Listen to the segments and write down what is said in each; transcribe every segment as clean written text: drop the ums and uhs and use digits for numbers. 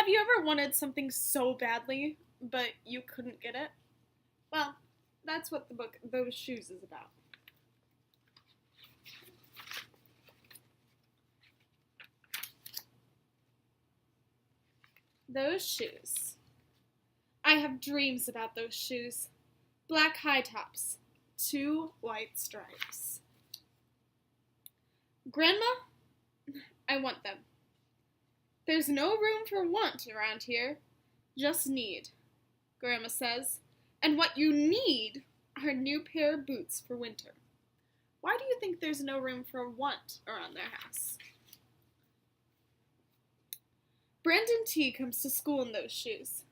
Have you ever wanted something so badly, but you couldn't get it? Well, that's what the book Those Shoes is about. Those shoes. I have dreams about those shoes. Black high tops, 2 white stripes. Grandma, I want them. There's no room for want around here, just need, Grandma says. And what you need are a new pair of boots for winter. Why do you think there's no room for want around their house? Brandon T comes to school in those shoes.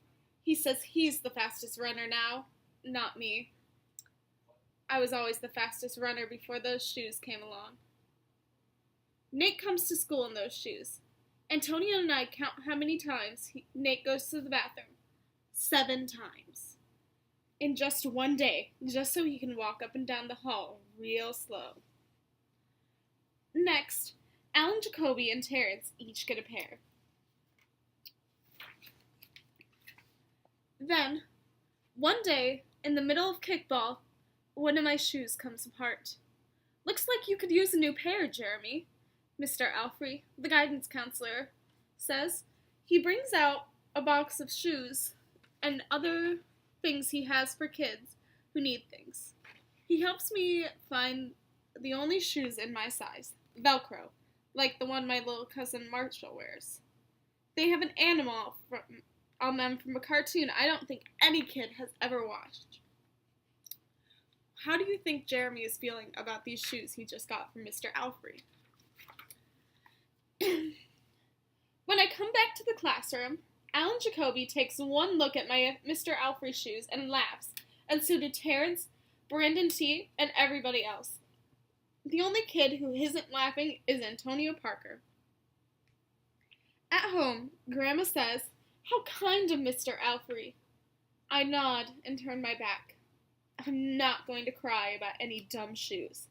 He says he's the fastest runner now, not me. I was always the fastest runner before those shoes came along. Nate comes to school in those shoes. Antonio and I count how many times Nate goes to the bathroom. 7 times. In just one day, just so he can walk up and down the hall real slow. Next, Alan, Jacoby, and Terrence each get a pair. Then, one day, in the middle of kickball, one of my shoes comes apart. Looks like you could use a new pair, Jeremy, Mr. Alfrey, the guidance counselor, says. He brings out a box of shoes and other things he has for kids who need things. He helps me find the only shoes in my size, Velcro, like the one my little cousin Marshall wears. They have an animal on them from a cartoon I don't think any kid has ever watched. How do you think Jeremy is feeling about these shoes he just got from Mr. Alfrey? When I come back to the classroom, Alan Jacoby takes one look at my Mr. Alfrey shoes and laughs, and so do Terrence, Brandon T, and everybody else. The only kid who isn't laughing is Antonio Parker. At home, Grandma says, "How kind of Mr. Alfrey." I nod and turn my back. I'm not going to cry about any dumb shoes.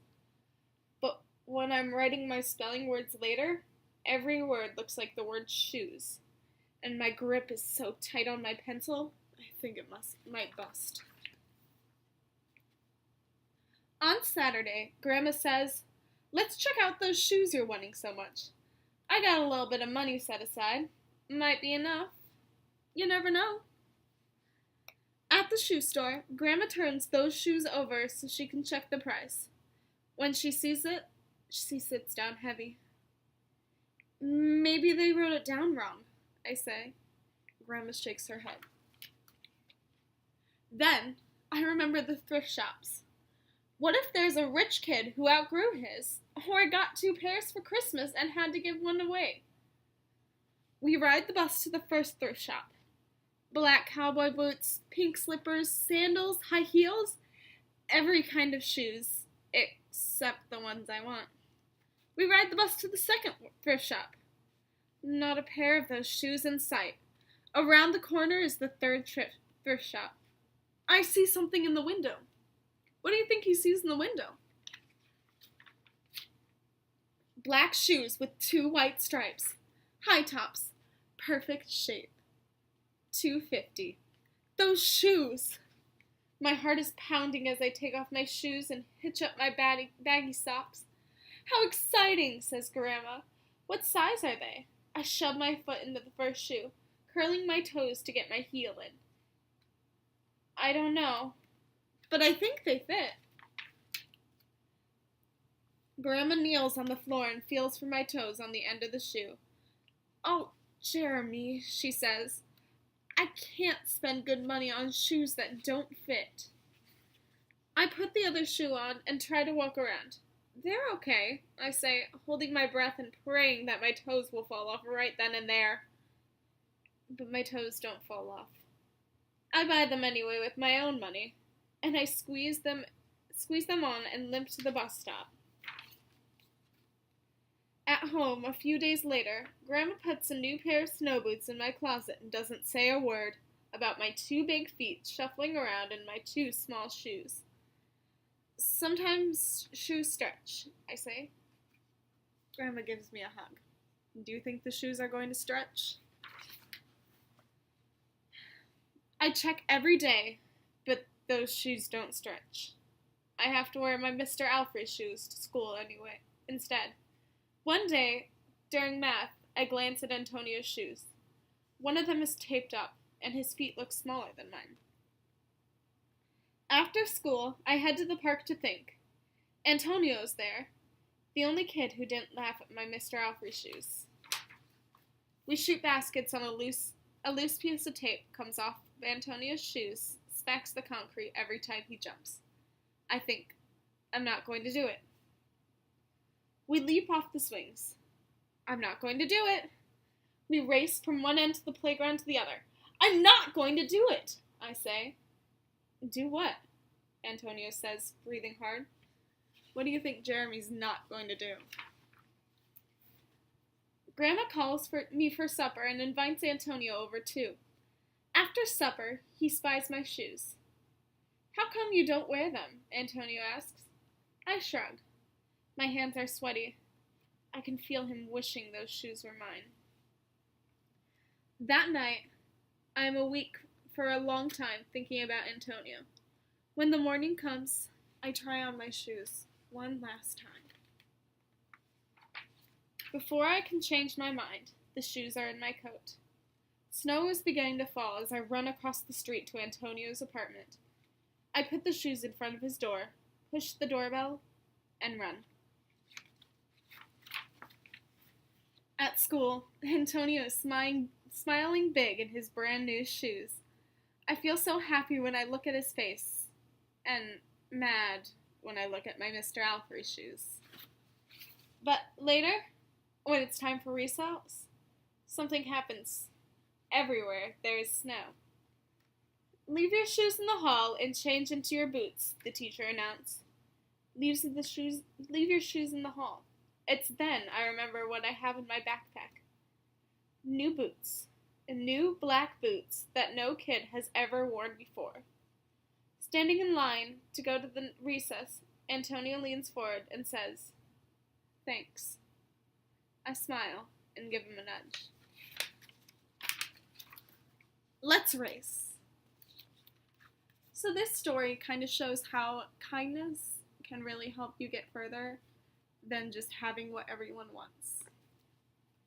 But when I'm writing my spelling words later, every word looks like the word shoes. And my grip is so tight on my pencil, I think it might bust. On Saturday, Grandma says, "Let's check out those shoes you're wanting so much. I got a little bit of money set aside. Might be enough. You never know." At the shoe store, Grandma turns those shoes over so she can check the price. When she sees it, she sits down heavy. "Maybe they wrote it down wrong," I say. Grandma shakes her head. Then, I remember the thrift shops. What if there's a rich kid who outgrew his, or got 2 pairs for Christmas and had to give one away? We ride the bus to the first thrift shop. Black cowboy boots, pink slippers, sandals, high heels, every kind of shoes, except the ones I want. We ride the bus to the second thrift shop. Not a pair of those shoes in sight. Around the corner is the third thrift shop. I see something in the window. What do you think he sees in the window? Black shoes with 2 white stripes. High tops. Perfect shape. $2.50. Those shoes! My heart is pounding as I take off my shoes and hitch up my baggy socks. "How exciting," says Grandma. "What size are they?" I shove my foot into the first shoe, curling my toes to get my heel in. I don't know, but I think they fit. Grandma kneels on the floor and feels for my toes on the end of the shoe. "Oh, Jeremy," she says, "I can't spend good money on shoes that don't fit." I put the other shoe on and try to walk around. "They're okay," I say, holding my breath and praying that my toes will fall off right then and there. But my toes don't fall off. I buy them anyway with my own money, and I squeeze them on and limp to the bus stop. At home, a few days later, Grandma puts a new pair of snow boots in my closet and doesn't say a word about my 2 big feet shuffling around in my 2 small shoes. "Sometimes shoes stretch," I say. Grandma gives me a hug. "Do you think the shoes are going to stretch?" I check every day, but those shoes don't stretch. I have to wear my Mr. Alfred shoes to school anyway, instead. One day, during math, I glance at Antonio's shoes. One of them is taped up, and his feet look smaller than mine. After school, I head to the park to think. Antonio's there, the only kid who didn't laugh at my Mr. Alfred shoes. We shoot baskets on a loose piece of tape comes off Antonio's shoes, smacks the concrete every time he jumps. I think, I'm not going to do it. We leap off the swings. I'm not going to do it. We race from one end of the playground to the other. I'm not going to do it, I say. Do what? Antonio says, breathing hard. What do you think Jeremy's not going to do? Grandma calls me for supper and invites Antonio over too. After supper, he spies my shoes. How come you don't wear them? Antonio asks. I shrug. My hands are sweaty. I can feel him wishing those shoes were mine. That night, I am awake for a long time thinking about Antonio. When the morning comes, I try on my shoes one last time. Before I can change my mind, the shoes are in my coat. Snow is beginning to fall as I run across the street to Antonio's apartment. I put the shoes in front of his door, push the doorbell, and run. At school, Antonio is smiling big in his brand new shoes. I feel so happy when I look at his face, and mad when I look at my Mr. Alfred shoes. But later, when it's time for recess, something happens. Everywhere there is snow. Leave your shoes in the hall and change into your boots, the teacher announced. Leave your shoes in the hall. It's then I remember what I have in my backpack. New boots. New black boots that no kid has ever worn before. Standing in line to go to the recess, Antonio leans forward and says, "Thanks." I smile and give him a nudge. Let's race. So this story kind of shows how kindness can really help you get further than just having what everyone wants.